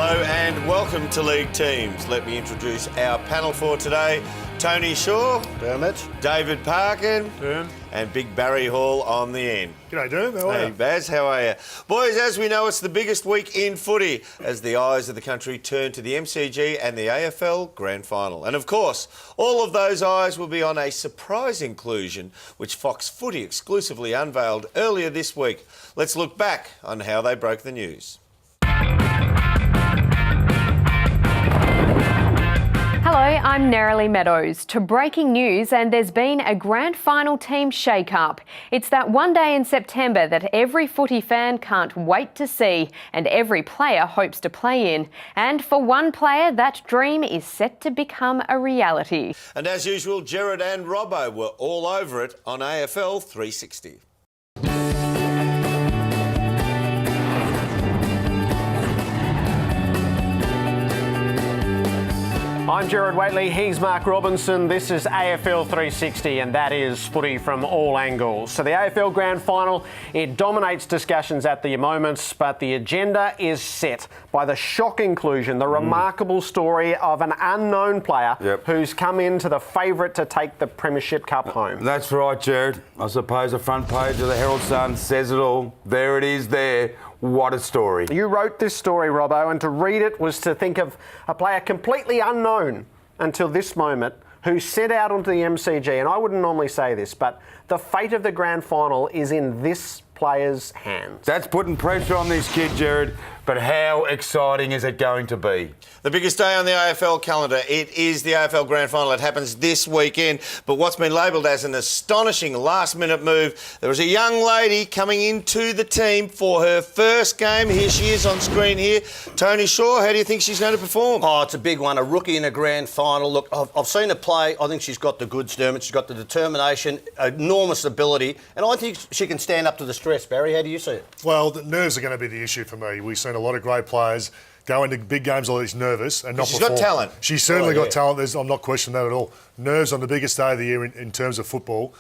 Hello and welcome to League Teams. Let me introduce our panel for today. Tony Shaw. Dermot. David Parkin. Derm. And Big Barry Hall on the end. G'day, Derm. How are you? Hey, Baz, how are you? Boys, as we know, it's the biggest week in footy as the eyes of the country turn to the MCG and the AFL Grand Final. And of course, all of those eyes will be on a surprise inclusion which Fox Footy exclusively unveiled earlier this week. Let's look back on how they broke the news. Hello, I'm Nerily Meadows. To breaking news, and there's been a grand final team shake-up. It's that one day in September that every footy fan can't wait to see and every player hopes to play in. And for one player, that dream is set to become a reality. And as usual, Gerard and Robbo were all over it on AFL 360. I'm Gerard Whateley, he's Mark Robinson, this is AFL 360 and that is footy from all angles. So the AFL Grand Final, it dominates discussions at the moment, but the agenda is set by the shock inclusion, the remarkable story of an unknown player who's come into the favourite to take the Premiership Cup home. That's right, Gerard. I suppose the front page of the Herald Sun says it all. There it is there. What a story. You wrote this story, Robbo, and to read it was to think of a player completely unknown until this moment who set out onto the MCG, and I wouldn't normally say this, but the fate of the grand final is in this player's hands. That's putting pressure on this kid, Gerard, but how exciting is it going to be? The biggest day on the AFL calendar, it is the AFL Grand Final. It happens this weekend, but what's been labelled as an astonishing last-minute move, there was a young lady coming into the team for her first game. Here she is on screen here. Tony Shaw, how do you think she's going to perform? Oh, it's a big one, a rookie in a grand final. Look, I've seen her play. I think she's got the goods, Dermot. She's got the determination, enormous ability, and I think she can stand up to the stress. Barry, how do you see it? Well, the nerves are going to be the issue for me. We've seen a lot of great players go into big games all these nervous and not She's perform. got talent. She's certainly got talent. I'm not questioning that at all. Nerves on the biggest day of the year in terms of football.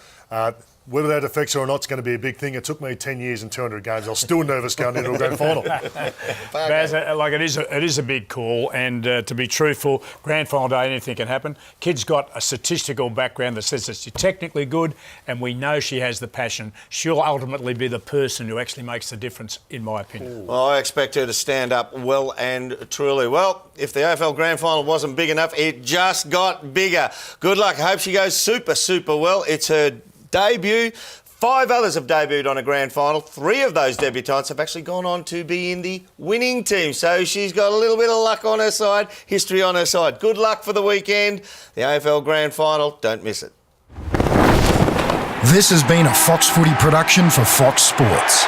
Whether that affects her or not is going to be a big thing. It took me 10 years and 200 games. I was still nervous going into a grand final. Baz, it is a big call, and to be truthful, grand final day, anything can happen. Kid's got a statistical background that says that she's technically good, and we know she has the passion. She'll ultimately be the person who actually makes the difference, in my opinion. Well, I expect her to stand up well and truly. Well, if the AFL Grand Final wasn't big enough, it just got bigger. Good luck. I hope she goes super well. It's her debut. 5 others have debuted on a grand final. 3 of those debutants have actually gone on to be in the winning team. So she's got a little bit of luck on her side, history on her side. Good luck for the weekend. The AFL Grand Final, don't miss it. This has been a Fox Footy production for Fox Sports.